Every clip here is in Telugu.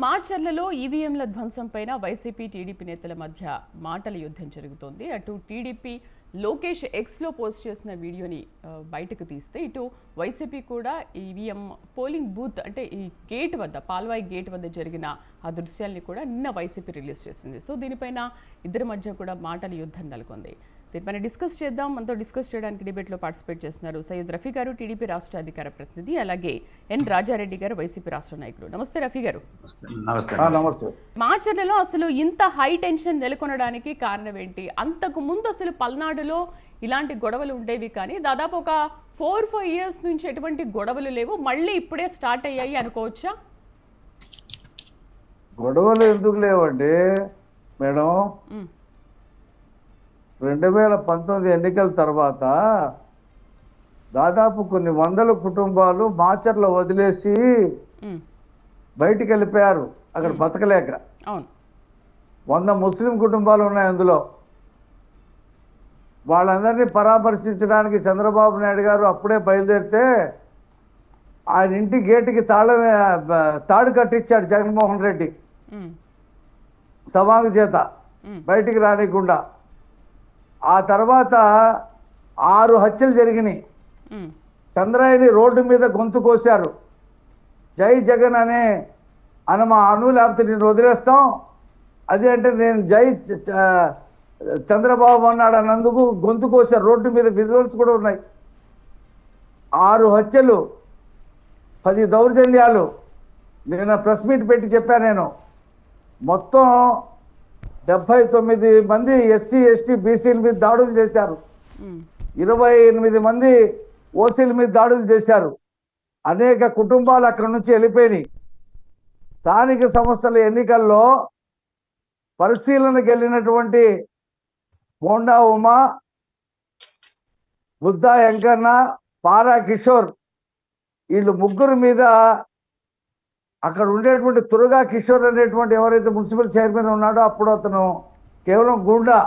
మాచర్లలో ఈవీఎంల ధ్వంసంపైన వైసీపీ టీడీపీ నేతల మధ్య మాటల యుద్ధం జరుగుతోంది. అటు టీడీపీ లోకేష్ ఎక్స్లో పోస్ట్ చేసిన వీడియోని బయటకు తీస్తే ఇటు వైసీపీ కూడా ఈవీఎం పోలింగ్ బూత్ అంటే ఈ గేట్ వద్ద పాల్వాయి గేట్ వద్ద జరిగిన ఆ దృశ్యాల్ని కూడా నిన్న వైసీపీ రిలీజ్ చేసింది. సో దీనిపైన ఇద్దరి మధ్య కూడా మాటల యుద్ధం నెలకొంది. దీనిపైన డిస్కస్ చేద్దాం. మనతో డిస్కస్ చేయడానికి డిబేట్లో పార్టిసిపేట్ చేస్తున్నారు సయ్యద్ రఫీ గారు, టీడీపీ రాష్ట్ర అధికార ప్రతినిధి, అలాగే ఎన్ రాజారెడ్డి గారు, వైసీపీ రాష్ట్ర నాయకులు. నమస్తే రఫీ గారు. నమస్తే. మాచర్లలో అసలు ఇంత హై టెన్షన్ నెలకొనడానికి కారణం ఏంటి? అంతకు ముందు అసలు పల్నాడులో ఇలాంటి గొడవలు ఉండేవి, కానీ దాదాపు ఒక 4-5 years నుంచి ఎటువంటి గొడవలు లేవు, మళ్ళీ ఇప్పుడే స్టార్ట్ అయ్యాయి అనుకోవచ్చా? గొడవలు ఎందుకు లేవండి మేడం? 2019 ఎన్నికల తర్వాత దాదాపు కొన్ని వందల కుటుంబాలు మాచర్ల వదిలేసి బయటికి వెళ్ళిపోయారు, అక్కడ బతకలేక. 100 ముస్లిం కుటుంబాలు ఉన్నాయి అందులో. వాళ్ళందరినీ పరామర్శించడానికి చంద్రబాబు నాయుడు గారు అప్పుడే బయలుదేరితే ఆయన ఇంటి గేటుకి తాడు కట్టించాడు జగన్మోహన్ రెడ్డి, సవాంగ్ చేత బయటికి రానికుండా. ఆ తర్వాత 6 హత్యలు జరిగినాయి. చంద్రయ్యని రోడ్డు మీద గొంతు కోశారు. జై జగన్ అనే అను లేకపోతే నేను వదిలేస్తాం, అది అంటే నేను జై చంద్రబాబు అన్నాడు అన్నందుకు గొంతు కోశారు. రోడ్డు మీద విజువల్స్ కూడా ఉన్నాయి. 6 హత్యలు, 10 దౌర్జన్యాలు. నేను ప్రెస్ మీట్ పెట్టి చెప్పాను. నేను మొత్తం 79 మంది ఎస్సీ ఎస్టీ బీసీల మీద దాడులు చేశారు, 28 మంది ఓసీల మీద దాడులు చేశారు. అనేక కుటుంబాలు అక్కడి నుంచి వెళ్ళిపోయినాయి. స్థానిక సంస్థల ఎన్నికల్లో పరిశీలనకు వెళ్ళినటువంటి బోండా ఉమా, బుద్ధా వెంకన్న, పారా కిషోర్, వీళ్ళు ముగ్గురు మీద అక్కడ ఉండేటువంటి తురగా కిషోర్ అనేటువంటి ఎవరైతే మున్సిపల్ చైర్మన్ ఉన్నాడో అప్పుడు అతను కేవలం గుండా,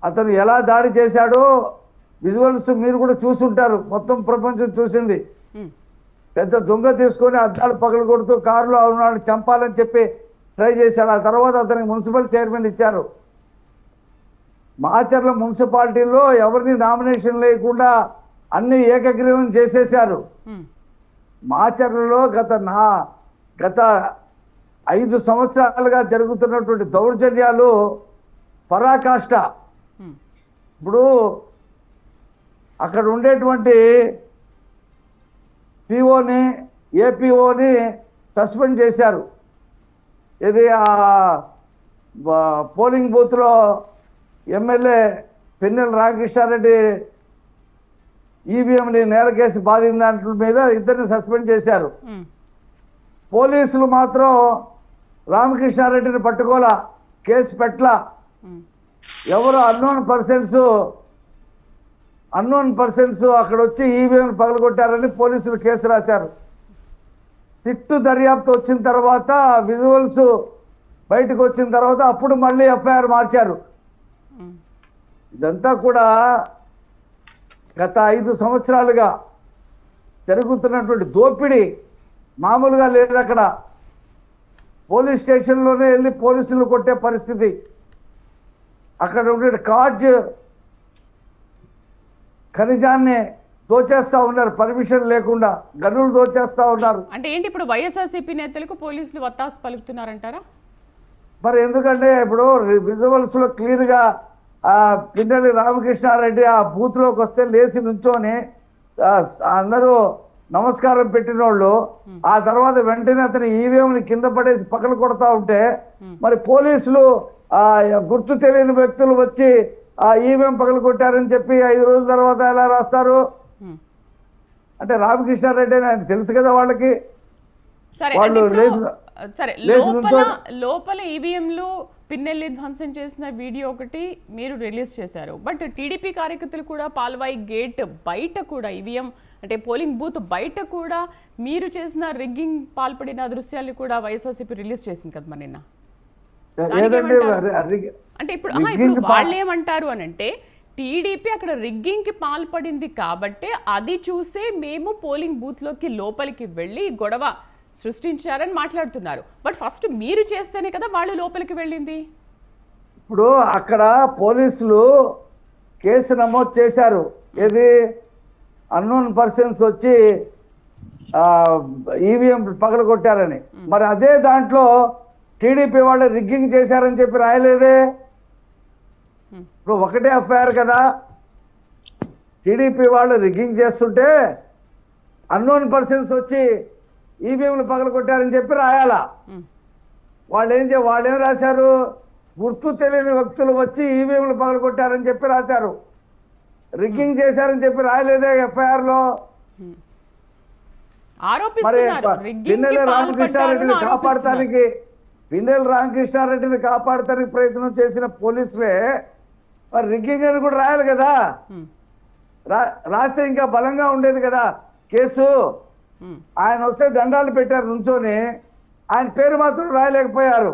అతను ఎలా దాడి చేశాడో విజువల్స్ మీరు కూడా చూసుంటారు, మొత్తం ప్రపంచం చూసింది. పెద్ద దొంగ తీసుకొని అద్దాలు పగలు కొడుతూ కారులో ఉన్నాడు, చంపాలని చెప్పి ట్రై చేశాడు. ఆ తర్వాత అతనికి మున్సిపల్ చైర్మన్ ఇచ్చారు. మాచర్ల మున్సిపాలిటీలో ఎవరిని నామినేషన్ లేకుండా అన్ని ఏకగ్రీవం చేసేశారు. మాచర్లలో గత 5 సంవత్సరాలుగా జరుగుతున్నటువంటి దౌర్జన్యాలు పరాకాష్ట. ఇప్పుడు అక్కడ ఉండేటువంటి పిఓని, ఏపీఓని సస్పెండ్ చేశారు. ఇది పోలింగ్ బూత్లో ఎమ్మెల్యే పెన్నెల రామకృష్ణారెడ్డి ఈవీఎంని నేరకేసి బాధిన దాంట్లో మీద ఇద్దరిని సస్పెండ్ చేశారు. పోలీసులు మాత్రం రామకృష్ణారెడ్డిని పట్టుకోలా, కేసు పెట్టలా. ఎవరు అన్నోన్ పర్సన్స్ అక్కడ వచ్చి ఈవీఎం పగలగొట్టారని పోలీసులు కేసు రాశారు. సిట్టు దర్యాప్తు వచ్చిన తర్వాత, విజువల్స్ బయటకు వచ్చిన తర్వాత అప్పుడు మళ్ళీ ఎఫ్ఐఆర్ మార్చారు. ఇదంతా కూడా గత 5 సంవత్సరాలుగా జరుగుతున్నటువంటి దోపిడీ మామూలుగా లేదు. అక్కడ పోలీస్ స్టేషన్లోనే వెళ్ళి పోలీసులు కొట్టే పరిస్థితి. అక్కడ ఉండే కార్జ్ ఖనిజాన్ని దోచేస్తూ ఉన్నారు, పర్మిషన్ లేకుండా గనులు దోచేస్తూ ఉన్నారు. అంటే ఏంటి ఇప్పుడు వైఎస్ఆర్సీపీ నేతలకు పోలీసులు వత్తాసు పలుకుతున్నారంటారా? మరి ఎందుకంటే ఇప్పుడు విజువల్స్లో క్లియర్గా పిన్నెల్లి రామకృష్ణారెడ్డి ఆ బూత్లోకి వస్తే లేచి నుంచొని అందరూ నమస్కారం పెట్టినోళ్ళు, ఆ తర్వాత వెంటనే అతని ఈవీఎంని కింద పడేసి పక్కన కొడతా ఉంటే మరి పోలీసులు గుర్తు తెలియని వ్యక్తులు వచ్చి ఆ ఈవీఎం పగలు కొట్టారని చెప్పి 5 రోజుల తర్వాత ఎలా రాస్తారు? అంటే రామకృష్ణారెడ్డి అని ఆయన తెలుసు కదా వాళ్ళకి. వాళ్ళు లోపల ఈవీఎంలు పిన్నెల్లి ధ్వంసం చేసిన వీడియో ఒకటి మీరు రిలీజ్ చేశారు. బట్ టీడీపీ కార్యకర్తలు కూడా పాల్వాయి గేట్ బయట కూడా ఈవీఎం అంటే పోలింగ్ బూత్ బయట కూడా మీరు చేసిన రిగ్గింగ్ పాల్పడిన దృశ్యాలు కూడా వైఎస్ఆర్సీపీ రిలీజ్ చేసింది కదా నిన్న. అంటే ఇప్పుడు వాళ్ళు ఏమంటారు అని అంటే, టీడీపీ అక్కడ రిగ్గింగ్కి పాల్పడింది కాబట్టి అది చూసే మేము పోలింగ్ బూత్లోకి లోపలికి వెళ్ళి గొడవ సృష్టించారని మాట్లాడుతున్నారు. బట్ ఫస్ట్ మీరు చేస్తేనే కదా వాళ్ళు లోపలికి వెళ్ళింది. ఇప్పుడు అక్కడ పోలీసులు కేసు నమోదు చేశారు. ఏది అన్నోన్ పర్సన్స్ వచ్చి ఈవీఎం పగలగొట్టారని. మరి అదే దాంట్లో టీడీపీ వాళ్ళు రిగ్గింగ్ చేశారని చెప్పి రాయలేదే. ఇప్పుడు ఒకటే ఎఫ్ఐఆర్ కదా. టీడీపీ వాళ్ళు రిగ్గింగ్ చేస్తుంటే అన్నోన్ పర్సన్స్ వచ్చి ఈవీఎంలు పగలగొట్టారని చెప్పి రాయాలా. వాళ్ళు ఏం రాశారు? గుర్తు తెలియని వ్యక్తులు వచ్చి ఈవీఎంలు పగలగొట్టారని చెప్పి రాశారు. రిగ్గింగ్ చేశారని చెప్పి రాయలేదే ఎఫ్ఐఆర్ లో. మరి పిన్నెల రామకృష్ణారెడ్డిని కాపాడటానికి ప్రయత్నం చేసిన పోలీసులే మరి రిగ్గింగ్ అని కూడా రాయాలి కదా. రాస్తే ఇంకా బలంగా ఉండేది కదా కేసు. ఆయన వస్తే దండాలు పెట్టారు నుంచొని, ఆయన పేరు మాత్రం రాయలేకపోయారు.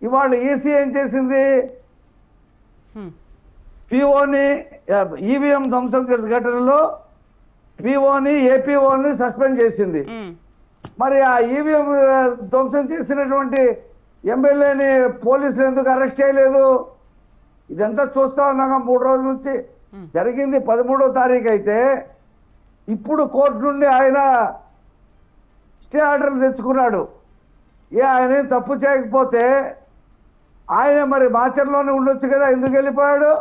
ఇవాళ ఈసీ ఏం చేసింది? పిఓని ఈవీఎం ధ్వంసం ఘటనలో పిఓని ఏపీఓని సస్పెండ్ చేసింది. మరి ఆ ఈవీఎం ధ్వంసం చేసినటువంటి ఎమ్మెల్యేని పోలీసులు ఎందుకు అరెస్ట్ చేయలేదు? ఇదంతా చూస్తా ఉన్నాగా 3 రోజుల నుంచి. జరిగింది 13వ తారీఖు అయితే ఇప్పుడు కోర్టు నుండి ఆయన స్టే ఆర్డర్లు తెచ్చుకున్నాడు. ఆయన తప్పు చేయకపోతే ఆయన మరి మాచర్లోనే ఉండొచ్చు కదా. ఎందుకు వెళ్ళిపోయాడు?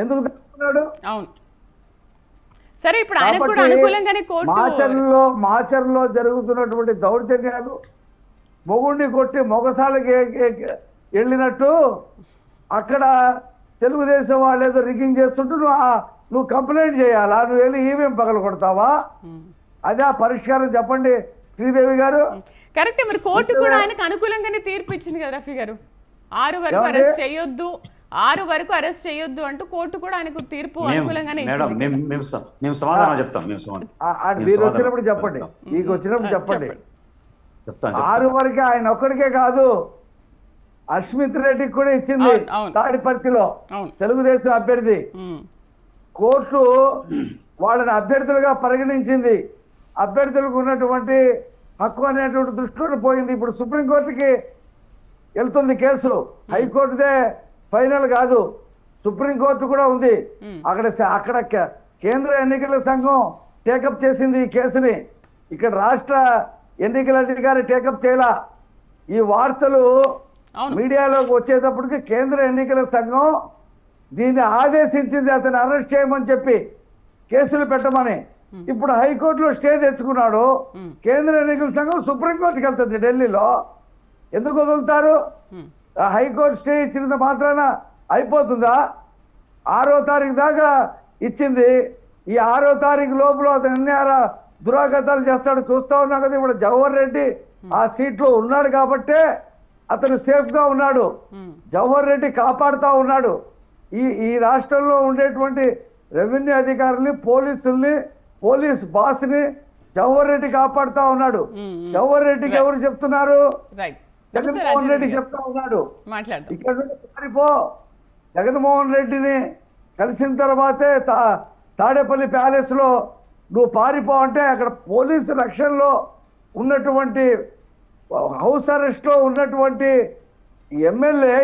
ఎందుకు తెచ్చుకున్నాడు? అవును సరే, ఇప్పుడు ఆయన కూడా అనుకూలంగానే కోర్టు మాచర్లో జరుగుతున్నటువంటి దౌర్జన్యాలు మొగుడిని కొట్టి మొగసాలకి వెళ్ళినట్టు అక్కడ తెలుగుదేశం వాళ్ళు ఏదో రిగ్గింగ్ చేస్తుంటూ నువ్వు కంప్లైంట్ చేయాలా? నువ్వు వెళ్ళి ఈవీఎం పగలు కొడతావా? అదే ఆ పరిష్కారం చెప్పండి శ్రీదేవి గారు. కరెక్ట్. మరి కోర్టు కూడా ఆయనకు అనుకూలంగానే తీర్పు ఇచ్చింది కదా రఫీ గారు. 6 వరకు అరెస్ట్ చేయొద్దు, 6 వరకు అరెస్ట్ చేయొద్దు అంటూ కోర్టు కూడా ఆయనకు తీర్పు అనుకూలంగానే ఇచ్చింది. మేము సమాధానం చెప్తాం. మీరు వచ్చినప్పుడు చెప్పండి, మీకు వచ్చినప్పుడు చెప్పండి. 6 వరకే ఆయన ఒక్కడికే కాదు, అస్మిత్ రెడ్డికి కూడా ఇచ్చింది తాడిపర్తిలో తెలుగుదేశం అభ్యర్థి. కోర్టు వాళ్ళని అభ్యర్థులుగా పరిగణించింది. అభ్యర్థులకు ఉన్నటువంటి హక్కు అనేటువంటి దృష్టిలో పోయింది. ఇప్పుడు సుప్రీంకోర్టుకి వెళ్తుంది కేసు. హైకోర్టుదే ఫైనల్ కాదు, సుప్రీంకోర్టు కూడా ఉంది. అక్కడ కేంద్ర ఎన్నికల సంఘం టేకప్ చేసింది ఈ కేసుని. ఇక్కడ రాష్ట్ర ఎన్నికల అధికారి టేకప్ చేయలా. ఈ వార్తలు మీడియాలోకి వచ్చేటప్పటికి కేంద్ర ఎన్నికల సంఘం దీన్ని ఆదేశించింది అతను అరెస్ట్ చేయమని చెప్పి, కేసులు పెట్టమని. ఇప్పుడు హైకోర్టులో స్టే తెచ్చుకున్నాడు. కేంద్ర ఎన్నికల సంఘం సుప్రీంకోర్టుకి వెళ్తుంది ఢిల్లీలో. ఎందుకు వదులుతారు? హైకోర్టు స్టే ఇచ్చినంత మాత్రాన అయిపోతుందా? 6వ తారీఖు దాకా ఇచ్చింది. ఈ 6వ తారీఖు లోపల అతను ఎన్ని దురాగతాలు చేస్తాడు చూస్తా ఉన్నాం కదా. ఇప్పుడు జవహర్ రెడ్డి ఆ సీట్లో ఉన్నాడు కాబట్టే అతను సేఫ్గా ఉన్నాడు. జవహర్ రెడ్డి కాపాడుతూ ఉన్నాడు. ఈ రాష్ట్రంలో ఉండేటువంటి రెవెన్యూ అధికారుల్ని, పోలీసుల్ని, పోలీస్ బాస్ని జవహర్ రెడ్డి కాపాడుతూ ఉన్నాడు. జవహర్ రెడ్డికి ఎవరు చెప్తున్నారు? జగన్మోహన్ రెడ్డి చెప్తా ఉన్నాడు, ఇక్కడ నుండి పారిపో. జగన్మోహన్ రెడ్డిని కలిసిన తర్వాతే తాడేపల్లి ప్యాలెస్లో నువ్వు పారిపో అంటే అక్కడ పోలీసు రక్షణలో ఉన్నటువంటి హౌస్ అరెస్ట్లో ఉన్నటువంటి ఎమ్మెల్యే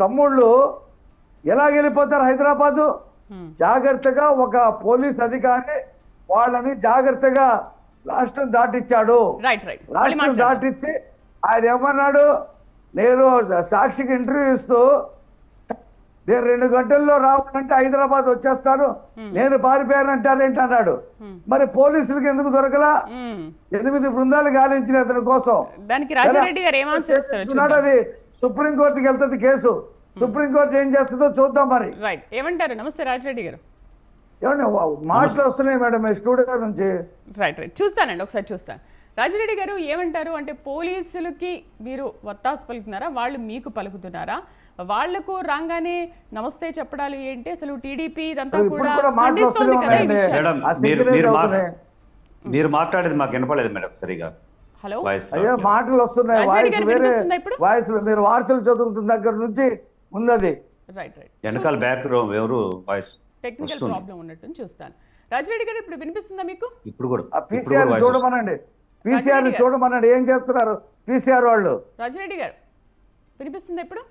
తమ్ముళ్ళు ఎలా వెళ్ళిపోతారు హైదరాబాదు? జాగ్రత్తగా ఒక పోలీస్ అధికారి వాళ్ళని జాగ్రత్తగా రాష్ట్రం దాటిచ్చాడు. రాష్ట్రం దాటిచ్చి ఆయన ఏమన్నాడు? నేను సాక్షికి ఇంటర్వ్యూ ఇస్తూ నేను 2 గంటల్లో రావాలంటే హైదరాబాద్ వచ్చేస్తాను, నేను పారిపోయానంటారేంటి అన్నాడు. మరి పోలీసులకు ఎందుకు దొరకలా? 8 బృందాలు గాలించిన అతని కోసం. అది సుప్రీంకోర్టుకి వెళ్తుంది కేసు. సుప్రీంకోర్టు ఏం చేస్తుందో చూద్దాం. మరి ఏమంటారు? నమస్తే రాజరెడ్డి గారు. ఏమండి మాటలు వస్తున్నాయి మేడం స్టూడియో నుంచి. రైట్ చూస్తానండి, ఒకసారి చూస్తాను. రాజిరెడ్డి గారు ఏమంటారు అంటే, పోలీసులకి మీరు వత్తాసు పలుకుతున్నారా, వాళ్ళు మీకు పలుకుతున్నారా? వాళ్లకు రాగానే నమస్తే చెప్పడాలు ఏంటి? అసలు టీడీపీ ఇదంతా కూడా మీరు మాట్లాడేది మాకు వినపడలేదు మేడం సరిగా. హలో, అయ్యో మాటలు వస్తున్నాయి, వాయిస్ వేరే వాయిస్. మీరు వార్తలు చదువుతున్న దగ్గర నుంచి ఉన్నది రైట్ వెనకాల బ్యాక్ ఎవరు వాయిస్ టెక్నికల్ ప్రాబ్లం ఉన్నట్టు చూస్తాను. రాజిరెడ్డి గారు ఇప్పుడు వినిపిస్తుందా మీకు? ఇప్పుడు కూడా ఆ పీసీఆర్ చూడమనండి, పీసీఆర్ చూడమనండి, ఏం చేస్తున్నారు పీసీఆర్ వాళ్ళు? రాజిరెడ్డి గారు వినిపిస్తుందా ఇప్పుడు?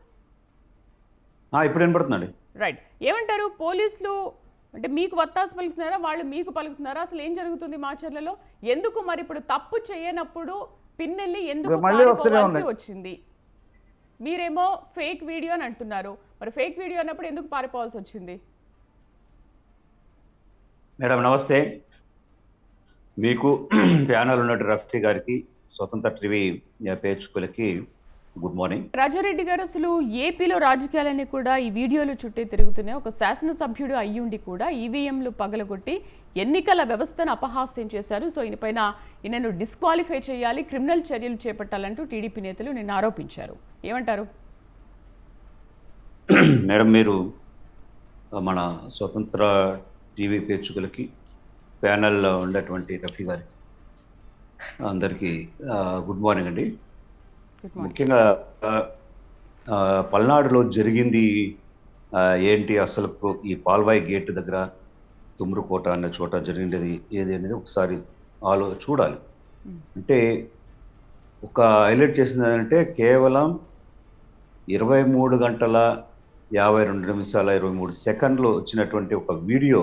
ఇప్పుడు వినపడుతుందండి. రైట్, ఏమంటారు? పోలీసులు అంటే మీకు వత్తాసు పలుకుతున్నారా, వాళ్ళు మీకు పలుకుతున్నారా? అసలు ఏం జరుగుతుంది మాచర్లలో? ఎందుకు మరి ఇప్పుడు తప్పు చేయనప్పుడు పిన్నెల్లి ఎందుకు మళ్ళీ వస్తూనే పారిపోవాల్సి ఉన్నాయి. వచ్చింది? మీరేమో ఫేక్ వీడియో అని అంటున్నారు, మరి ఫేక్ వీడియో అన్నప్పుడు ఎందుకు పారిపోవాల్సి వచ్చింది? మేడం నమస్తే. మీకు ప్యానల్ ఉన్నట్టు రఫీ గారికి, స్వతంత్ర టీవీ ప్రేక్షకులకి గుడ్ మార్నింగ్. రాజారెడ్డి గారు, అసలు ఏపీలో రాజకీయాలన్నీ కూడా ఈ వీడియోలు చుట్టే తిరుగుతున్నాయి. ఒక శాసనసభ్యుడు అయ్యుండి కూడా ఈవీఎంలు పగలగొట్టి ఎన్నికల వ్యవస్థను అపహాస్యం చేశారు. సో ఈయనను డిస్క్వాలిఫై చేయాలి, క్రిమినల్ చర్యలు చేపట్టాలంటూ టీడీపీ నేతలు నిన్న ఆరోపించారు. ఏమంటారు? మేడం, మీరు మన స్వతంత్ర టీవీ ప్రేక్షకులకి, ప్యానల్లో ఉన్నటువంటి రఫీ గారికి అందరికీ గుడ్ మార్నింగ్ అండి. ముఖ్యంగా పల్నాడులో జరిగింది ఏంటి, అసలు ఈ పాల్వాయి గేట్ దగ్గర తుమ్రుకోట అనే చోట జరిగినది ఏది అనేది ఒకసారి చూడాలి. అంటే ఒక హైలైట్ చేసింది ఏంటంటే కేవలం 23 గంటల 52 నిమిషాల 23 సెకండ్లు వచ్చినటువంటి ఒక వీడియో.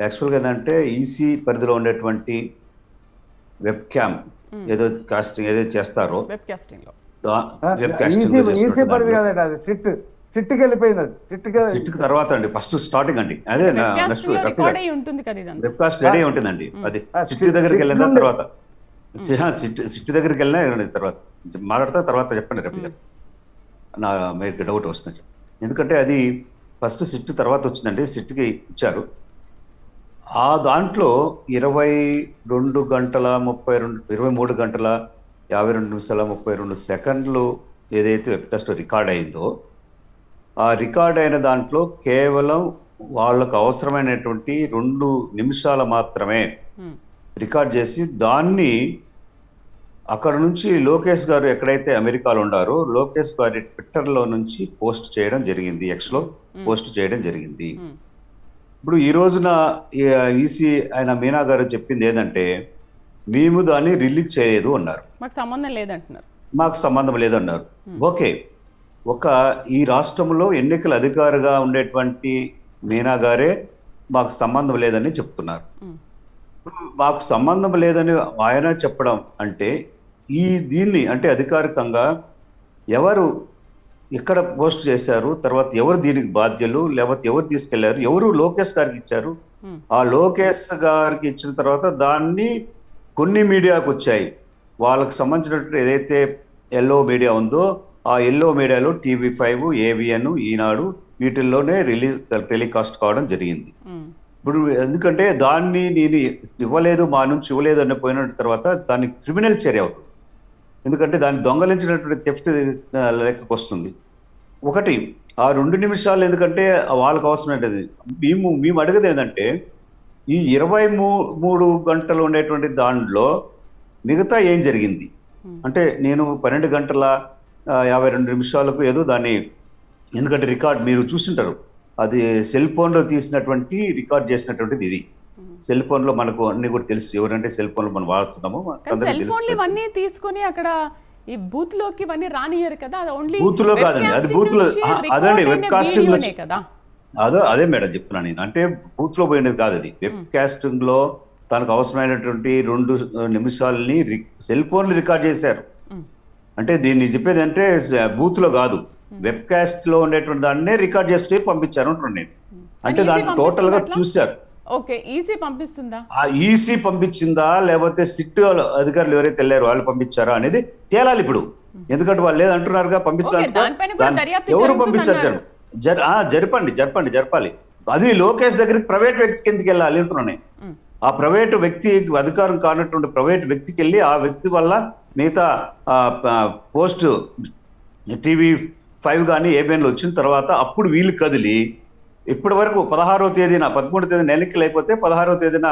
యాక్చువల్గా ఏంటంటే ఈసీ పరిధిలో ఉండేటువంటి వెబ్ క్యామ్ ఏదో కాస్టింగ్ ఏదో చేస్తారో, ఈసీ పరిధి కాదండి, అది సిట్కి వెళ్ళిపోయింది. అది సిట్కి తర్వాత అండి, ఫస్ట్ స్టార్టింగ్ అండి. అదే వెబ్ కాస్ట్ రెడీ ఉంటుందండి. అది సిట్ దగ్గరికి వెళ్ళిన తర్వాత, సిట్ దగ్గరికి వెళ్ళిన తర్వాత మాట్లాడతా, తర్వాత చెప్పండి రఫీ గారు, మీకు డౌట్ వస్తుంది. ఎందుకంటే అది ఫస్ట్ సిట్ తర్వాత వచ్చిందండి, సిట్కి ఇచ్చారు. ఆ దాంట్లో 23 గంటల 52 నిమిషాల 32 సెకండ్లు ఏదైతే వెబ్కాస్ట్ రికార్డ్ అయిందో, ఆ రికార్డ్ అయిన దాంట్లో కేవలం వాళ్ళకు అవసరమైనటువంటి 2 నిమిషాలు మాత్రమే రికార్డ్ చేసి, దాన్ని అక్కడ నుంచి లోకేష్ గారు ఎక్కడైతే అమెరికాలో ఉండారో లోకేష్ గారి ట్విట్టర్లో నుంచి పోస్ట్ చేయడం జరిగింది, ఎక్స్లో పోస్ట్ చేయడం జరిగింది. ఇప్పుడు ఈ రోజున ఈసీ ఆయన మీనా గారు చెప్పింది ఏంటంటే, మేము దాన్ని రిలీజ్ చేయలేదు అన్నారు, మాకు సంబంధం లేదంటున్నారు. మాకు సంబంధం లేదన్నారు. ఓకే, ఈ రాష్ట్రంలో ఎన్నికల అధికారిగా ఉండేటువంటి మీనా గారే మాకు సంబంధం లేదని చెప్తున్నారు. మాకు సంబంధం లేదని ఆయన చెప్పడం అంటే, దీన్ని అంటే అధికారికంగా ఎవరు ఎక్కడ పోస్ట్ చేశారు, తర్వాత ఎవరు దీనికి బాధ్యులు, లేకపోతే ఎవరు తీసుకెళ్లారు, ఎవరు లోకేష్ గారికి ఇచ్చారు. ఆ లోకేష్ గారికి ఇచ్చిన తర్వాత దాన్ని కొన్ని మీడియాకు వచ్చాయి. వాళ్ళకు సంబంధించినటువంటి ఏదైతే ఎల్లో మీడియా ఉందో, ఆ ఎల్లో మీడియాలో TV5, AVN, ఈనాడు వీటిల్లోనే టెలికాస్ట్ కావడం జరిగింది. ఇప్పుడు ఎందుకంటే దాన్ని నేను ఇవ్వలేదు, మా నుంచి ఇవ్వలేదు అని పోయిన తర్వాత దాన్ని క్రిమినల్ చర్య అవుతుంది. ఎందుకంటే దాన్ని దొంగలించినటువంటి థెఫ్ట్ లెక్కకు వస్తుంది. ఒకటి, ఆ 2 నిమిషాలు ఎందుకంటే వాళ్ళకు అవసరమైనది. మేము అడిగేది ఏంటంటే, ఈ 23 గంటలు ఉండేటువంటి దాంట్లో మిగతా ఏం జరిగింది అంటే, నేను 12 గంటల 52 నిమిషాలకు ఏదో దాన్ని, ఎందుకంటే రికార్డ్ మీరు చూసింటారు, అది సెల్ ఫోన్లో తీసినటువంటి రికార్డ్ చేసినటువంటిది. ఇది సెల్ ఫోన్లో మనకు అన్ని కూడా తెలుసు, ఎవరంటే సెల్ ఫోన్లో మనం వాడుతున్నాము. ఇవన్నీ తీసుకొని అక్కడ ఈ బూత్ లోకి ఇవన్నీ రానియరు కదా, అది ఓన్లీ బూత్ లో కాదండి, అది బూత్ లో అదండి వెబ్ కాస్టింగ్ లో కదా. అదే మేడం చెప్తున్నాను నేను, అంటే బూత్ లో పోయినది కాదు, అది వెబ్ కాస్టింగ్ లో తనకు అవసరమైనటువంటి 2 నిమిషాలని సెల్ ఫోన్లు రికార్డ్ చేశారు. అంటే దీన్ని చెప్పేది అంటే బూత్ లో కాదు, వెబ్ కాస్ట్ లో ఉండేటువంటి దాన్నే రికార్డ్ చేసి పంపించారు అంటున్నాను నేను. అంటే దాన్ని టోటల్ గా చూశారు. ఓకే, ఈసీ పంపిస్తుందా, ఈసీ పంపించిందా లేకపోతే సిట్ అధికారులు ఎవరైతే వెళ్ళారో వాళ్ళు పంపించారా అనేది తేలాలి ఇప్పుడు. ఎందుకంటే వాళ్ళు లేదంటున్నారుగా పంపించడానికి, ఎవరు పంపించారు జరపాలి. అది లోకేష్ దగ్గరికి ప్రైవేట్ వ్యక్తికి ఎందుకు వెళ్ళాలి అంటున్నాను. ఆ ప్రైవేటు వ్యక్తి అధికారం కానటువంటి ప్రైవేట్ వ్యక్తికి వెళ్ళి ఆ వ్యక్తి వల్ల మిగతా పోస్ట్ TV5 కానీ ABNలో వచ్చిన తర్వాత అప్పుడు వీళ్ళు కదిలి, ఇప్పటి వరకు 16వ తేదీన 13వ తేదీన ఎన్నికలు అయిపోతే 16వ తేదీన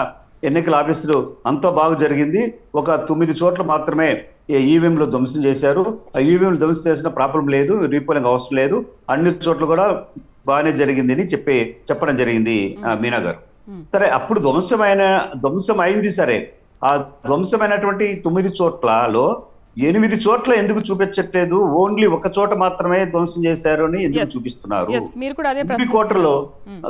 ఎన్నికల ఆఫీసులు అంతా బాగా జరిగింది. ఒక 9 చోట్ల మాత్రమే ఈవీఎంలు ధ్వంసం చేశారు. ఆ ఈవీఎంలు ధ్వంసం చేసిన ప్రాబ్లం లేదు, రీపోలింగ్ అవసరం లేదు, అన్ని చోట్ల కూడా బాగానే జరిగింది అని చెప్పడం జరిగింది మీనా గారు. సరే అప్పుడు ధ్వంసం అయింది సరే, ఆ ధ్వంసమైనటువంటి 9 చోట్లలో 8 చోట్ల ఎందుకు చూపించట్లేదు? ఓన్లీ ఒక చోట మాత్రమే ధ్వంసం చేశారు అని ఎందుకు చూపిస్తున్నారు? Yes, మీరు కూడా అదే తుమ్మికోటలో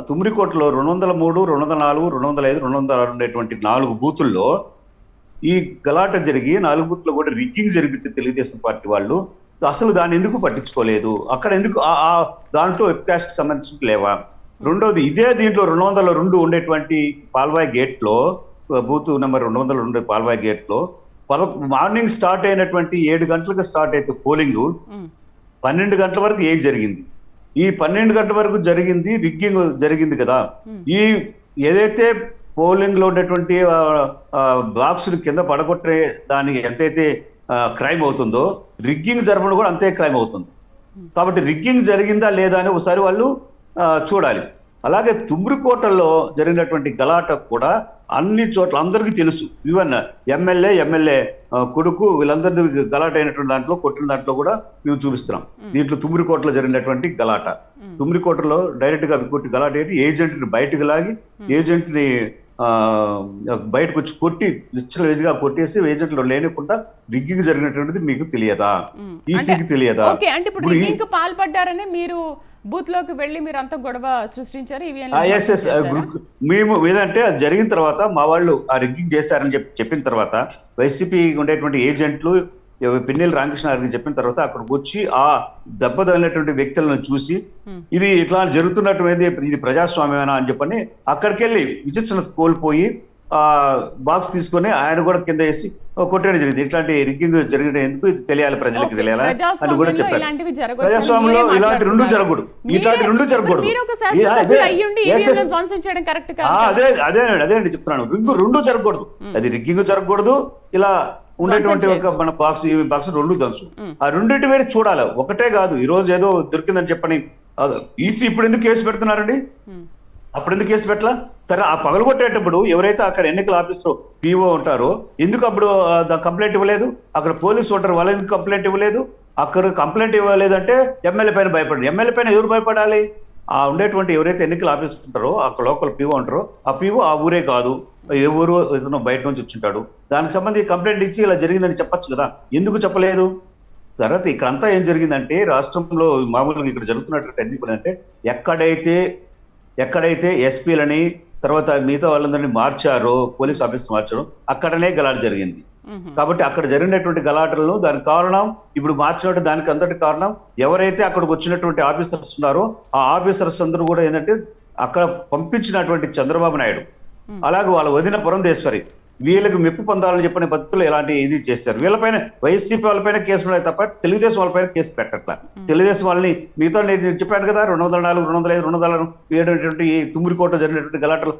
203, 204, 205, 206 ఉండేటువంటి 4 బూతుల్లో ఈ గలాట జరిగి 4 బూత్లో కూడా రిగ్గింగ్ జరిగితే తెలుగుదేశం పార్టీ వాళ్ళు అసలు దాన్ని ఎందుకు పట్టించుకోలేదు? అక్కడ ఎందుకు దాంట్లో వెబ్కాస్ట్ సంబంధించి లేవా? రెండోది ఇదే దీంట్లో 202 ఉండేటువంటి పాల్వాయి గేట్ లో, బూత్ నెంబర్ 202 పాల్వాయి గేట్ లో మార్నింగ్ స్టార్ట్ అయినటువంటి 7 గంటలకు స్టార్ట్ అయితే పోలింగ్ 12 గంటల వరకు ఏం జరిగింది? ఈ 12 గంటల వరకు జరిగింది రిగ్గింగ్ జరిగింది కదా. ఈ ఏదైతే పోలింగ్ లో ఉన్నటువంటి బాక్స్ కింద పడగొట్టే దానికి ఎంతైతే క్రైమ్ అవుతుందో, రిగ్గింగ్ జరపడం కూడా అంతే క్రైమ్ అవుతుంది. కాబట్టి రిగ్గింగ్ జరిగిందా లేదా అని ఒకసారి వాళ్ళు చూడాలి. అలాగే తుమ్రికోటలో జరిగినటువంటి గలాట కూడా అన్ని చోట్ల అందరికీ తెలుసు. ఈవెన్ ఎమ్మెల్యే కొడుకు వీళ్ళందరిది గలాట అయినటువంటి దాంట్లో, కొట్టిన దాంట్లో కూడా మేము చూపిస్తున్నాం. దీంట్లో తుమ్రికోటలో జరిగినటువంటి గలాట, తుమ్రికోటలో డైరెక్ట్ గా కొట్టి గలాట ఏంటి, ఏజెంట్ని బయటకు లాగి ఏజెంట్ని బయటకు వచ్చి కొట్టి విచ్చలవిడిగా కొట్టేసి ఏజెంట్లు లేనికుండా రిగ్గింగ్ జరిగినటువంటిది మీకు తెలియదా? ఈసీకి తెలియదా? పాల్పడ్డారని మీరు బూత్ లోకి వెళ్ళి మీరు అంతా గొడవ సృష్టించారు. మేము ఏదంటే అది జరిగిన తర్వాత మా వాళ్ళు ఆ రిగ్గింగ్ చేశారని చెప్పిన తర్వాత వైసీపీ ఉండేటువంటి ఏజెంట్లు పిన్నెల్లి రామకృష్ణ గారికి చెప్పిన తర్వాత అక్కడికి వచ్చి ఆ దెబ్బ తగిలినటువంటి వ్యక్తులను చూసి ఇది ఇట్లా జరుగుతున్నటువంటి ఇది ప్రజాస్వామ్యమేనా అని చెప్పని అక్కడికి వెళ్ళి విచక్షణ కోల్పోయి ఆ బాక్స్ తీసుకొని ఆయన కూడా కింద వేసి కొట్టడం జరిగింది. ఇట్లాంటి రిగ్గింగ్ జరిగిన ఎందుకు ఇది తెలియాలి, ప్రజలకు తెలియాలా అని కూడా చెప్పారు. ప్రజాస్వామ్యంలో ఇలాంటి రెండు జరగకూడదు, ఇట్లాంటి రెండు జరగకూడదు. అదే అండి చెప్తున్నాను, రెండు జరగకూడదు. అది రిగ్గింగ్ జరగకూడదు, ఇలా ఉండేటువంటి ఒక మన బాక్స్ రెండు తెలుసు. ఆ రెండింటి వేరే చూడాలి, ఒకటే కాదు. ఈ రోజు ఏదో దొరికిందని చెప్పని ఈసీ ఇప్పుడు ఎందుకు కేసు పెడుతున్నారండి? అప్పుడు ఎందుకు కేసు పెట్టలా? సరే ఆ పగలగొట్టేటప్పుడు ఎవరైతే అక్కడ ఎన్నికల ఆఫీసర్ పిఓ ఉంటారో ఎందుకు అప్పుడు కంప్లైంట్ ఇవ్వలేదు? అక్కడ పోలీసు ఉంటారు, వాళ్ళు ఎందుకు కంప్లైంట్ ఇవ్వలేదు? అక్కడ కంప్లైంట్ ఇవ్వలేదంటే ఎమ్మెల్యే పైన భయపడండి. ఎమ్మెల్యే పైన ఎవరు భయపడాలి? ఆ ఉండేటువంటి ఎవరైతే ఎన్నికల ఆఫీసర్ ఉంటారో అక్కడ లోకల్ పిఓ ఉంటారో ఆ పిఓ ఆ ఊరే కాదు, ఏ ఊరు ఏదైనా బయట నుంచి వచ్చింటాడు, దానికి సంబంధించి కంప్లైంట్ ఇచ్చి ఇలా జరిగిందని చెప్పచ్చు కదా, ఎందుకు చెప్పలేదు? తర్వాత ఇక్కడంతా ఏం జరిగిందంటే రాష్ట్రంలో మామూలుగా ఇక్కడ జరుగుతున్నటువంటి అన్ని కూడా అంటే ఎక్కడైతే ఎస్పీలని తర్వాత మిగతా వాళ్ళందరినీ మార్చారో, పోలీస్ ఆఫీస్ మార్చారో అక్కడనే గలాట జరిగింది. కాబట్టి అక్కడ జరిగినటువంటి గలాటలను దానికి కారణం ఇప్పుడు మార్చినట్టు దానికి అంతటి కారణం ఎవరైతే అక్కడికి వచ్చినటువంటి ఆఫీసర్స్ ఉన్నారో ఆ ఆఫీసర్స్ అందరూ కూడా ఏంటంటే అక్కడ పంపించినటువంటి చంద్రబాబు నాయుడు, అలాగే వాళ్ళ వదిన పురంధేశ్వరి వీళ్ళకి మెప్పు పొందాలని చెప్పిన పద్ధతులు ఎలాంటి ఇది చేస్తారు. వీళ్ళపైన వైసీపీ వాళ్ళపైన కేసు పెట్టారు తప్ప తెలుగుదేశం వాళ్ళపైన కేసు పెట్టట్లా. తెలుగుదేశం వాళ్ళని మిగతా నేను చెప్పాను కదా 204, 205, 207 ఈ తుమ్మిరికోట జరిగినటువంటి గలాటలు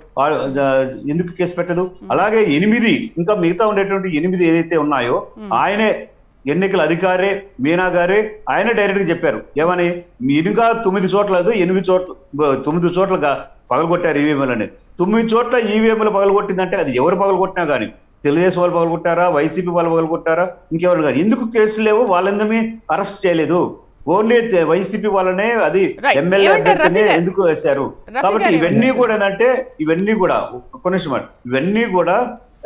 ఎందుకు కేసు పెట్టదు? అలాగే 8 ఇంకా మిగతా ఉండేటువంటి 8 ఏదైతే ఉన్నాయో ఆయనే ఎన్నికల అధికారే మీనా గారే ఆయన డైరెక్ట్ గా చెప్పారు. ఏమని? ఇంకా 9 చోట్ల 9 చోట్ల పగలగొట్టారు ఈవీఎంలని. 9 చోట్ల ఈవీఎంలు పగలగొట్టిందంటే అది ఎవరు పగలగొట్టినా కానీ తెలుగుదేశం వాళ్ళు పగలగొట్టారా, వైసీపీ వాళ్ళు పగలగొట్టారా, ఇంకెవరు కానీ ఎందుకు కేసులు లేవు? వాళ్ళందరినీ అరెస్ట్ చేయలేదు. ఓన్లీ వైసీపీ వాళ్ళనే అది ఎమ్మెల్యే అభ్యర్థినే ఎందుకు వేశారు? కాబట్టి ఇవన్నీ కూడా ఏంటంటే ఇవన్నీ కూడా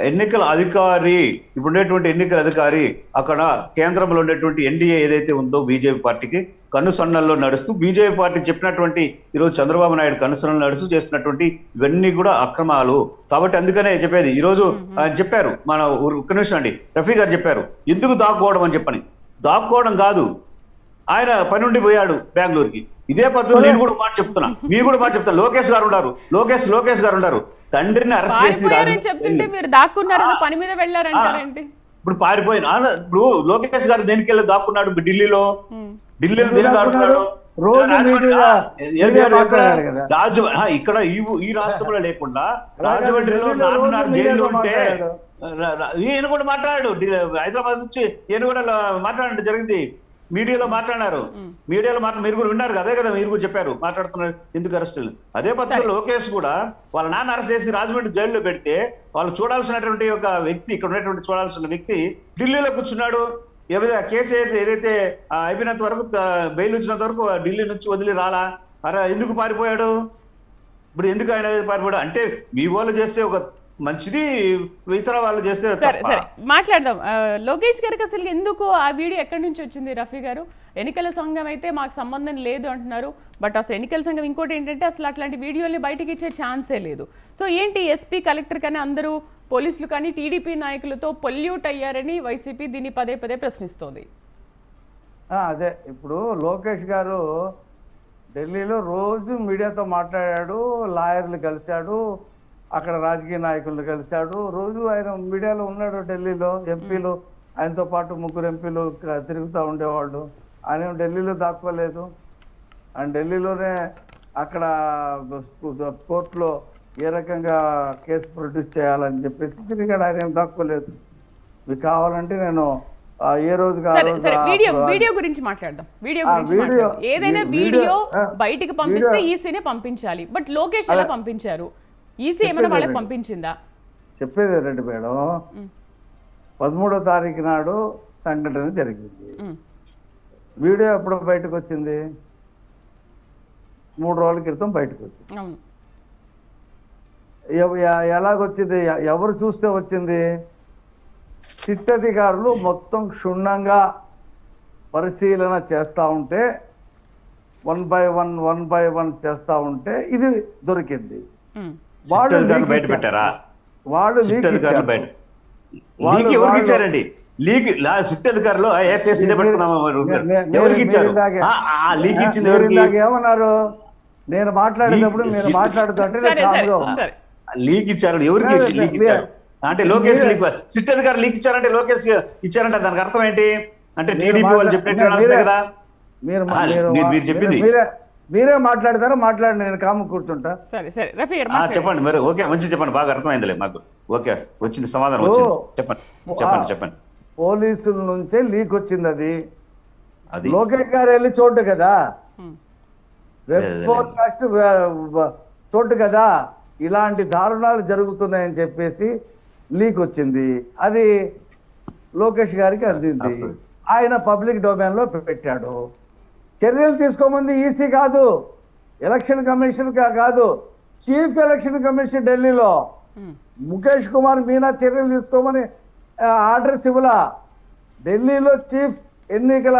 ఎన్నికల అధికారి, ఇప్పుడు ఉండేటువంటి ఎన్నికల అధికారి అక్కడ కేంద్రంలో ఉండేటువంటి ఎన్డీఏ ఏదైతే ఉందో బీజేపీ పార్టీకి కనుసన్నల్లో నడుస్తూ బీజేపీ పార్టీ చెప్పినటువంటి ఈరోజు చంద్రబాబు నాయుడు కనుసన్నలు నడుస్తూ చేస్తున్నటువంటి ఇవన్నీ కూడా అక్రమాలు. కాబట్టి అందుకనే చెప్పేది ఈరోజు ఆయన చెప్పారు, మన ఒక్క నిమిషం అండి, రఫీ గారు చెప్పారు ఎందుకు దాక్కోవడం అని చెప్పని. దాక్కోవడం కాదు, ఆయన పని నుండి పోయాడు బెంగళూరుకి. ఇదే పద్ధతి నేను కూడా మాట చెప్తున్నా, మీరు కూడా మాట చెప్తాను. లోకేష్ గారు ఉన్నారు, తండ్రిని అరెస్ట్ చేసి ఇప్పుడు పారిపోయిన ఇప్పుడు లోకేష్ గారు దేనికి వెళ్ళి దాక్కున్నాడు? ఢిల్లీలో దేనికి ఆడుతున్నాడు? ఇక్కడ ఈ రాష్ట్రంలో లేకుండా రాజమండ్రిలో నాన్నగారు జైల్లో ఉంటే ఈయన కూడా మాట్లాడాడు. హైదరాబాద్ నుంచి ఈయన కూడా మాట్లాడడం జరిగింది. మీడియాలో మాట్లాడారు, మీరు కూడా విన్నారు కదా, కదా మీరు కూడా చెప్పారు మాట్లాడుతున్నారు ఎందుకు అరెస్టులు. అదే పద్ధతిలో లోకేష్ కూడా వాళ్ళ నాన్న అరెస్ట్ చేసి రాజమండ్రి జైల్లో పెడితే వాళ్ళు చూడాల్సినటువంటి ఒక వ్యక్తి, ఇక్కడ ఉన్నటువంటి చూడాల్సిన వ్యక్తి ఢిల్లీలో కూర్చున్నాడు. కేసు ఏదైతే అయిపోయినంత వరకు బెయిల్ వచ్చినంత వరకు ఢిల్లీ నుంచి వదిలి రాలా? అరే ఎందుకు పారిపోయాడు? ఇప్పుడు ఎందుకు ఆయన పారిపోయాడు అంటే మీ వాళ్ళు చేస్తే ఒక మంచిది, ఇతర వాళ్ళు చేస్తే సరే తప్ప. సరే మాట్లాడదాం. లోకేష్ గారికి అసలు ఎందుకు ఆ వీడియో ఎక్కడి నుంచి వచ్చింది రఫీ గారు? ఎన్నికల సంఘం అయితే మాకు సంబంధం లేదు అంటున్నారు, బట్ అసలు ఎన్నికల సంఘం ఇంకోటి ఏంటంటే అసలు అట్లాంటి వీడియోల్ని బయటికి ఇచ్చే ఛాన్సే లేదు. సో ఏంటి ఎస్పీ కలెక్టర్ కానీ అందరూ పోలీసులు కానీ టీడీపీ నాయకులతో పొల్యూట్ అయ్యారని వైసీపీ దీన్ని పదే పదే ప్రశ్నిస్తోంది. అదే ఇప్పుడు లోకేష్ గారు ఢిల్లీలో రోజు మీడియాతో మాట్లాడాడు, లాయర్లు కలిశాడు, అక్కడ రాజకీయ నాయకులను కలిశాడు, రోజు ఆయన మీడియాలో ఉన్నాడు. ఢిల్లీలో ఎంపీలు ఆయనతో పాటు 3 ఎంపీలు తిరుగుతూ ఉండేవాళ్ళు. ఆయన ఢిల్లీలో దాక్కోలేదు. ఆయన ఢిల్లీలోనే అక్కడ కోర్టులో ఏ రకంగా కేసు ప్రొడ్యూస్ చేయాలని చెప్పేసి తిరిగాడు. ఆయన ఏం దాక్కోలేదు. మీకు కావాలంటే నేను ఏ రోజు వీడియో గురించి మాట్లాడదాం. ఏదైనా వీడియో బయటికి పంపిస్తే ఈసీనే పంపించాలి, బట్ లోకేష్ ఎలా పంపించారు? ఈసీ ఏమైనా వాళ్ళకి పంపించిందా? చెప్పేది ఏంటంటే మేడం, 13వ తారీఖు నాడు సంఘటన జరిగింది. వీడియో ఎప్పుడు బయటకు వచ్చింది? 3 రోజుల క్రితం బయటకు వచ్చింది. ఎలాగొచ్చింది? ఎవరు చూస్తే వచ్చింది? సిట్ అధికారులు మొత్తం క్షుణ్ణంగా పరిశీలన చేస్తూ ఉంటే, 1 by 1 చేస్తూ ఉంటే ఇది దొరికింది. వాళ్ళు ఇచ్చారండి లీక్. సిట్ అధికారులు ఏమన్నారు? నేను మాట్లాడేటప్పుడు మీరు మాట్లాడుతుంటే లీక్ ఇచ్చారు. ఎవరికి లీక్ ఇచ్చారు అంటే లోకేష్ లీక్, సిట్ అధికారులు లీక్ ఇచ్చారంటే లోకేష్ ఇచ్చారంటే దానికి అర్థం ఏంటి? అంటే టీడీపీ వాళ్ళు చెప్పినట్టు కదా. మీరు చెప్పింది మీరే మాట్లాడతారో మాట్లాడి నేను కాము కూర్చుంటా. చెప్పండి మరి. ఓకే, మంచి చెప్పండి, బాగా అర్థమైందిలే మాకు. ఓకే, వచ్చింది, సమాధానం వచ్చింది. చెప్పండి. పోలీసుల నుంచే లీక్ వచ్చింది. అది లోకేష్ గారు వెళ్ళి చోటు కదా, వెబ్ ఫోర్కాస్ట్ చోటు కదా, ఇలాంటి దారుణాలు జరుగుతున్నాయని చెప్పేసి లీక్ వచ్చింది. అది లోకేష్ గారికి అందింది. ఆయన పబ్లిక్ డొమైన్లో పెట్టాడు. చర్యలు తీసుకోమంది ఈసీ కాదు, ఎలక్షన్ కమిషన్ కాదు, చీఫ్ ఎలక్షన్ కమిషన్ ఢిల్లీలో ముఖేష్ కుమార్ మీనా చర్యలు తీసుకోమని ఆర్డర్స్ ఇవ్వలా. ఢిల్లీలో చీఫ్ ఎన్నికల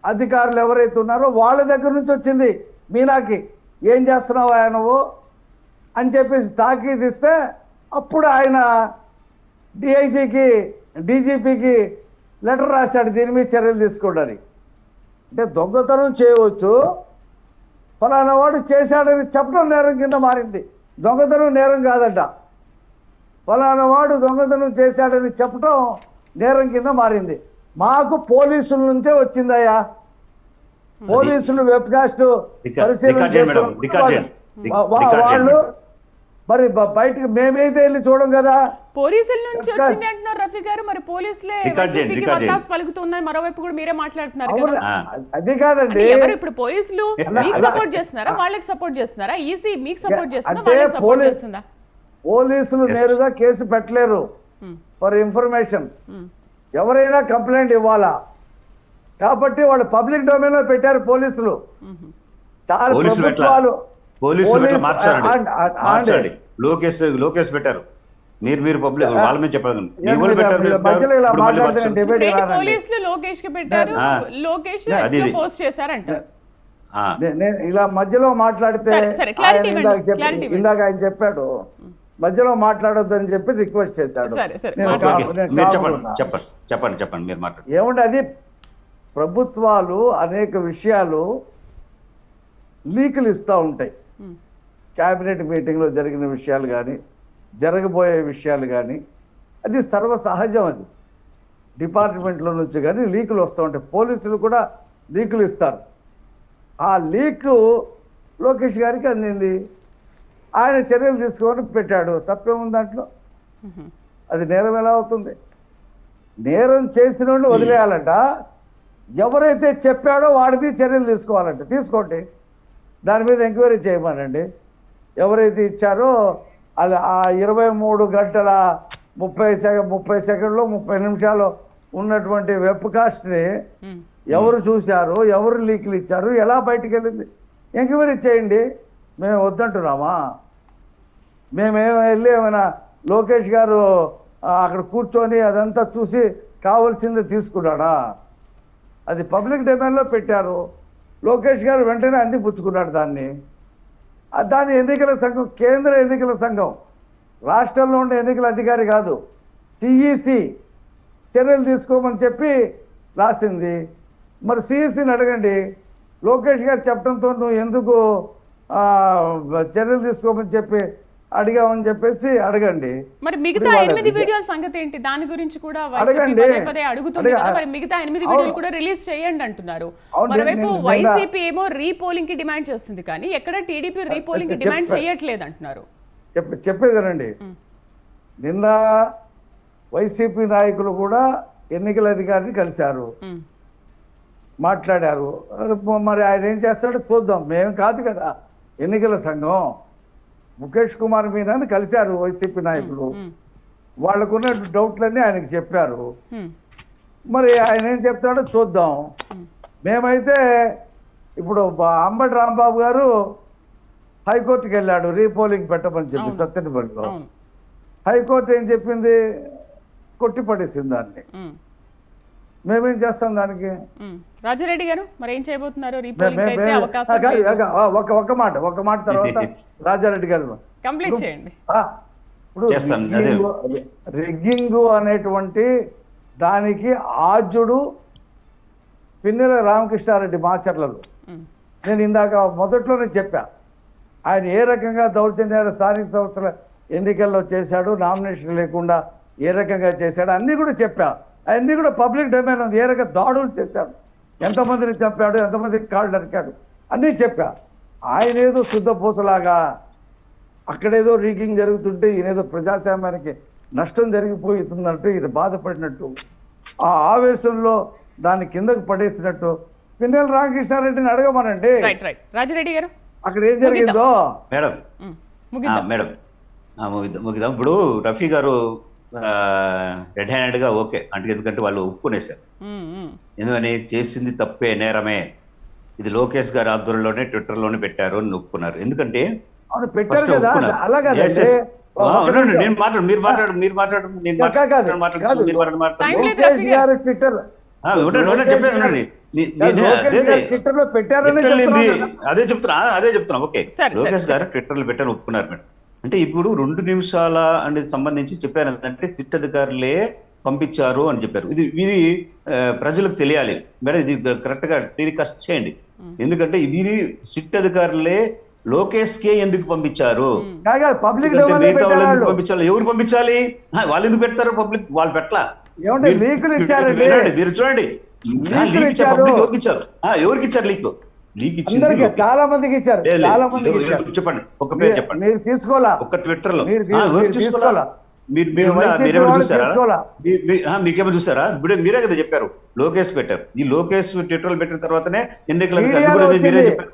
అధికారులు ఎవరైతే ఉన్నారో వాళ్ళ దగ్గర నుంచి వచ్చింది మీనాకి. ఏం చేస్తున్నావు నువ్వు అని చెప్పేసి తాకీదు ఇస్తే అప్పుడు ఆయన డిఐజీకి డీజీపీకి లెటర్ రాశాడు దీని మీద చర్యలు తీసుకోవడానికి. అంటే దొంగతనం చేయవచ్చు, ఫలానా వాడు చేశాడని చెప్పడం నేరం కింద మారింది. దొంగతనం నేరం కాదట. ఫలానా వాడు దొంగతనం చేశాడని చెప్పడం నేరం కింద మారింది. మాకు పోలీసుల నుంచే వచ్చిందయ్యా. పోలీసులు వెబ్కాస్ట్ పరిశీలన చేస్తున్నారు. వాళ్ళు మరి బయటకు మేమైతే వెళ్ళి చూడం కదా. పోలీసుల నుంచి వచ్చింది అంటున్నారు రఫీ గారు. మరి పోలీసులే పలుకుతున్నాయి, మరోవైపు కూడా మీరే మాట్లాడుతున్నారు కదా. అది కాదండి, ఇప్పుడు పోలీసులు మీకు సపోర్ట్ చేస్తున్నారా, వాళ్ళకి సపోర్ట్ చేస్తున్నారా? ఈసీ మీకు సపోర్ట్ చేస్తుందా? పోలీసులు నేరుగా కేసు పెట్టలేరు. ఫర్ ఇన్ఫర్మేషన్ ఎవరైనా కంప్లైంట్ ఇవ్వాలా, కాబట్టి వాళ్ళు పబ్లిక్ డొమైన్ లో పెట్టారు పోలీసులు. చాలా ప్రభుత్వాలు లోకేష్ పెట్టారు. మీరు పబ్లిక్ వాళ్ళ మీద చెప్పారు. పోలీసులు లోకేష్ కి పెట్టారు, లోకేష్ పోస్ట్ చేశారంట. నేను ఇలా మధ్యలో మాట్లాడితే ఇందాక ఆయన చెప్పాడు మధ్యలో మాట్లాడొద్దని చెప్పి రిక్వెస్ట్ చేశాడు. చెప్పండి మీరు మాట్లాడు. ఏమంటే అది ప్రభుత్వాలు అనేక విషయాలు లీకులు ఇస్తూ ఉంటాయి. క్యాబినెట్ మీటింగ్లో జరిగిన విషయాలు కానీ, జరగబోయే విషయాలు కానీ, అది సర్వసహజం. అది డిపార్ట్మెంట్లో నుంచి కానీ లీకులు వస్తూ ఉంటాయి. పోలీసులు కూడా లీకులు ఇస్తారు. ఆ లీకు లోకేష్ గారికి అందింది. ఆయన చర్యలు తీసుకొని పెట్టాడు. తప్పేముంది దాంట్లో? అది నేరం ఎలా అవుతుంది? నేరం చేసిన వాడిని వదిలేయాలంట. ఎవరైతే చెప్పాడో వాడి మీద చర్యలు తీసుకోవాలంట. తీసుకోండి, దాని మీద ఎంక్వైరీ చేయమనండి. ఎవరైతే ఇచ్చారో అలా ఆ 23 గంటల 30 సెకండ్లు 30 నిమిషాలు ఉన్నటువంటి వెబ్కాస్ట్ని ఎవరు చూశారు, ఎవరు లీకులు ఇచ్చారు, ఎలా బయటికి వెళ్ళింది, ఎంక్వైరీ చేయండి. మేము వద్దంటున్నామా? మేమేమో వెళ్ళి ఏమైనా లోకేష్ గారు అక్కడ కూర్చొని అదంతా చూసి కావాల్సింది తీసుకున్నాడా? అది పబ్లిక్ డొమైన్లో పెట్టారు. లోకేష్ గారు వెంటనే అందిపుచ్చుకున్నాడు దాన్ని. దాని ఎన్నికల సంఘం, కేంద్ర ఎన్నికల సంఘం, రాష్ట్రంలో ఉండే ఎన్నికల అధికారి కాదు, సిఈసి చర్యలు తీసుకోమని చెప్పి రాసింది. మరి సిఈసిని అడగండి. లోకేష్ గారు చెప్పడంతో నువ్వు ఎందుకు చర్యలు తీసుకోమని చెప్పి అడిగామని చెప్పేసి అడగండి. మరి మిగతా 8 వీడియోల సంగతి ఏంటి? దాని గురించి కూడా అడగండి. పదే అడుగుతుంది కదా. మరి మిగతా 8 వీడియోలు కూడా రిలీజ్ చేయండి అంటున్నారు. మరోవైపు వైసీపీ ఏమో రీపోలింగ్ కి డిమాండ్ చేస్తుంది, కానీ ఎక్కడ టీడీపీ రీపోలింగ్ కి డిమాండ్ చేయట్లేదు అంటున్నారు. చెప్పేదేనండి, నిన్న వైసీపీ నాయకులు కూడా ఎన్నికల అధికారిని కలిశారు, మాట్లాడారు. మరి ఆయన ఏం చేస్తాడో చూద్దాం. మేము కాదు కదా ఎన్నికల సంఘం. ముఖేష్ కుమార్ మీనాని కలిశారు వైసీపీ నాయకులు, వాళ్ళకున్న డౌట్లన్నీ ఆయనకి చెప్పారు. మరి ఆయన ఏం చెప్తాడో చూద్దాం. మేమైతే ఇప్పుడు అంబటి రాంబాబు గారు హైకోర్టుకి వెళ్ళాడు రీపోలింగ్ పెట్టమని చెప్పి సత్తెనపల్లిలో. హైకోర్టు ఏం చెప్పింది? కొట్టి పడేసింది దాన్ని. మేమేం చేస్తాం దానికి? రాజారెడ్డి గారు మరి ఏం చేయబోతున్నారు? ఒక మాట తర్వాత రాజారెడ్డి గారు కంప్లీట్ చేయండి. ఇప్పుడు రిగ్గింగ్ అనేటువంటి దానికి ఆద్యుడు పిన్నెల రామకృష్ణారెడ్డి మాచర్లలో. నేను ఇందాక మొదట్లోనే చెప్పా, ఆయన ఏ రకంగా దౌర్జన్యాలు స్థానిక సంస్థల ఎన్నికల్లో చేశాడు, నామినేషన్ లేకుండా ఏ రకంగా చేశాడు అన్నీ కూడా చెప్పా. అవన్నీ కూడా పబ్లిక్ డొమైన్ ఉంది. ఏ రకంగా దాడులు చేశాడు, ఎంతమందిని చంపాడు, ఎంతమందికి కాళ్ళు నరికాడు అన్నీ చెప్పా. ఆయన ఏదో శుద్ధపూసలాగా అక్కడేదో రీకింగ్ జరుగుతుంటే ఈయనేదో ప్రజాస్వామ్యానికి నష్టం జరిగిపోతుందంటూ ఈయన బాధపడినట్టు, ఆ ఆవేశంలో దాన్ని కిందకు పడేసినట్టు పిన్నెల రామకృష్ణారెడ్డిని అడగమనండి. రాజారెడ్డి గారు అక్కడ ఏం జరిగిందో. మేడం ముగిద్దాం. ఇప్పుడు రఫీ గారు రెడ్ హ్యాండెడ్గా ఓకే అంటే, ఎందుకంటే వాళ్ళు ఒప్పుకునేశారు. ఎందుకని చేసింది తప్పే, నేరమే, ఇది లోకేష్ గారి ఆధ్వర్యంలోనే ట్విట్టర్లోనే పెట్టారు అని ఒప్పుకున్నారు. ఎందుకంటే నేను మాట్లాడు, మీరు మాట్లాడు, మీరు మాట్లాడు, అదే చెప్తున్నా. ఓకే, లోకేష్ గారు ట్విట్టర్లో పెట్టారు, ఒప్పుకున్నారు మేడం. అంటే ఇప్పుడు 2 నిమిషాల అనేది సంబంధించి చెప్పారు అంటే సిట్ అధికారులే పంపించారు అని చెప్పారు. ఇది ప్రజలకు తెలియాలి మేడం. ఇది కరెక్ట్ గా టెలికాస్ట్ చేయండి. ఎందుకంటే ఇది సిట్ అధికారులే లోకేష్ కే ఎందుకు పంపించారు, మిగతా వాళ్ళు ఎందుకు పంపించాలి, ఎవరు పంపించాలి, వాళ్ళు ఎందుకు పెడతారు? పబ్లిక్ వాళ్ళు పెట్టలా. మీరు చూడండి, ఎవరికి ఇచ్చారు? లీక్ ఇచ్చింది చాలా మందికి ఇచ్చారు, చాలా మందికి ఇచ్చారు. చెప్పండి, ఒక పేరు చెప్పండి. మీరు తీసుకోవాలా? ఒక ట్విట్టర్ లో తీసుకోవాలా? మీకేమో చూసారా? ఇప్పుడు మీరే కదా చెప్పారు లోకేష్ పెట్టారు. ఈ లోకేష్ ట్విట్టర్ పెట్టిన తర్వాతనే ఎన్నికల మీరే చెప్పారు.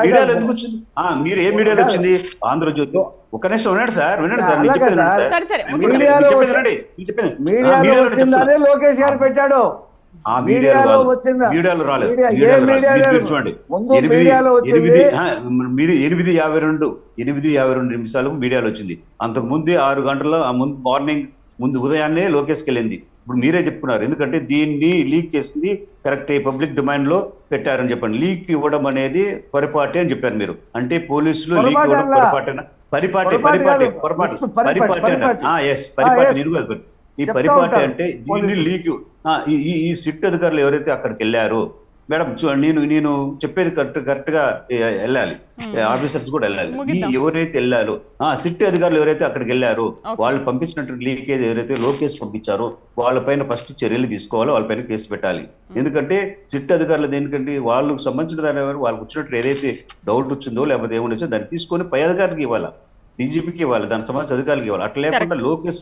మీడియాలో ఎందుకు వచ్చింది? మీరు ఏ మీడియాలో వచ్చింది? ఆంధ్రజ్యోతి. ఒక నిమిషం వినండి సార్, వినండి సార్, నేను చెప్పేది వినండి. లోకేష్ గారు పెట్టాడు, ఆ మీడియాలో రాలేదు. చూడండి, 8:52 నిమిషాలకు మీడియాలో వచ్చింది. అంతకు ముందే 6 గంటల ముందు ఉదయాన్నే లోకేష్కి వెళ్ళింది. ఇప్పుడు మీరే చెప్పుకున్నారు, ఎందుకంటే దీన్ని లీక్ చేసింది కరెక్ట్ పబ్లిక్ డిమాండ్ లో పెట్టారని చెప్పండి. లీక్ ఇవ్వడం అనేది పరిపాటి అని చెప్పారు మీరు. అంటే పోలీసులు లీక్ ఇవ్వడం పరిపాటి ఈ పరిపాటి అంటే దీన్ని లీక్. ఈ సిట్ అధికారులు ఎవరైతే అక్కడికి వెళ్ళారో మేడం, నేను చెప్పేది కరెక్ట్ గా వెళ్ళాలి, ఆఫీసర్స్ కూడా వెళ్ళాలి. ఎవరైతే వెళ్ళారో సిట్ అధికారులు ఎవరైతే అక్కడికి వెళ్ళారో వాళ్ళు పంపించినట్టు లీకేజ్ ఎవరైతే లోకేష్ పంపించారో వాళ్ళపైన ఫస్ట్ చర్యలు తీసుకోవాలి, వాళ్ళపైన కేసు పెట్టాలి. ఎందుకంటే సిట్ అధికారులు దేనికంటే వాళ్ళకు సంబంధించిన దాని వాళ్ళకి వచ్చినట్టు ఏదైతే డౌట్ వచ్చిందో లేకపోతే ఏముండొచ్చో దాన్ని తీసుకొని పై అధికారికి ఇవ్వాలి, డీజీపీకి ఇవ్వాలి, దాని సంబంధించిన అధికారులకు ఇవ్వాలి. అట్లా లేకుండా లోకేష్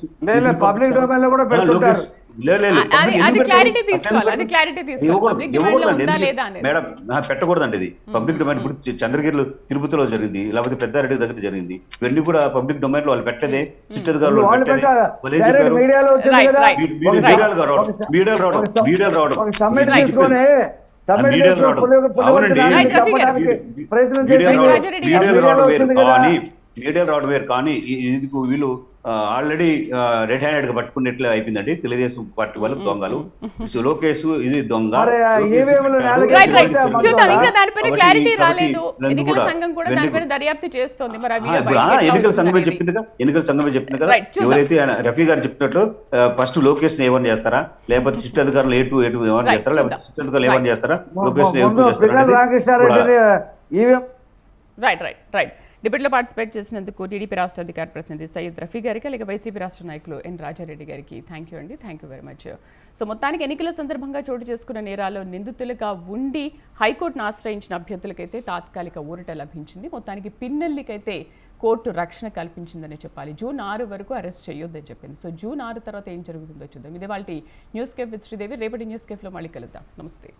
పబ్లిక్ డొమైన్ లో కూడా లోకేష్ మేడం పెట్టకూడదండి. ఇది పబ్లిక్ డొమైన్. ఇప్పుడు చంద్రగిరిలో తిరుపతిలో జరిగింది, లేకపోతే పెద్దారెడ్డి దగ్గర జరిగింది. ఇవన్నీ కూడా పబ్లిక్ డొమైన్ లో వాళ్ళు పెట్టలేదే. సిట్ అధికారులు సబ్మిట్ మీడియాలో చేసుకుని రావడం. అవునండి. చెప్పడానికి ప్రయత్నం మీడియాలో చేసింది రాజారెడ్డి గారు. మీడియాలో రావడం వేరు వచ్చింది కదా. కానీ మీడియాలో రావడం వేరు కానీ ఇది వీళ్ళు ఆల్రెడీ రెడ్ హ్యాండెడ్ గా పట్టుకున్నట్లు అయిపోయిందండి. తెలుగుదేశం పార్టీ వాళ్ళు దొంగలు. లోకేష్ ఇది దొంగ. మరి ఈవీఎంలు రైట్ రైట్ నేలకేసి చూద్దాం. ఇంకా దానిపైన కాబట్టి- క్లారిటీ కాబట్టి రాలేదు. నన్ను ఎన్నికల కూడా- సంఘం కూడా నన్ను దానిపైన దర్యాప్తు చేస్తోంది. మరి అవి ఇప్పుడు బయటకు ఎట్లా ఎన్నికల సంఘమే వస్తుంది చెప్పింది కదా, ఎన్నికల సంఘమే చెప్పింది కదా. Right, చూద్దాం. ఎవరైతే ఆయన రఫీ గారు చెప్పినట్లు ఫస్ట్ లోకేష్ ని ఏమని చేస్తారా, లేకపోతే సిట్ అధికారులు ఏమని Right, చేస్తారా, లేకపోతే చూద్దాం. సిట్ అధికారులు ఏమని చేస్తారా, లోకేష్ ని ముందు Pinnelli రామకృష్ణారెడ్డిని EVM right right right డిబేట్లో పార్టిసిపేట్ చేసినందుకు టీడీపీ రాష్ట్ర అధికార ప్రతినిధి సయ్యద్ రఫీ గారికి, అలాగే వైసీపీ రాష్ట్ర నాయకులు ఎన్ రాజారెడ్డి గారికి థ్యాంక్ యూ అండి. Thank you very much. So మొత్తానికి ఎన్నికల సందర్భంగా చోటు చేసుకున్న నేరాల్లో నిందితులుగా ఉండి హైకోర్టును ఆశ్రయించిన అభ్యర్థులకైతే తాత్కాలిక ఊరట లభించింది. మొత్తానికి పిన్నెల్లికైతే కోర్టు రక్షణ కల్పించిందని చెప్పాలి. జూన్ 6 వరకు అరెస్ట్ చేయొద్దని చెప్పింది. సో జూన్ 6 తర్వాత ఏం జరుగుతుందో చూద్దాం. ఇది వాళ్ళ న్యూస్ కేఫ్ విత్ శ్రీదేవి. రేపటి న్యూస్ కేఫ్లో మళ్ళీ కలుద్దాం. నమస్తే.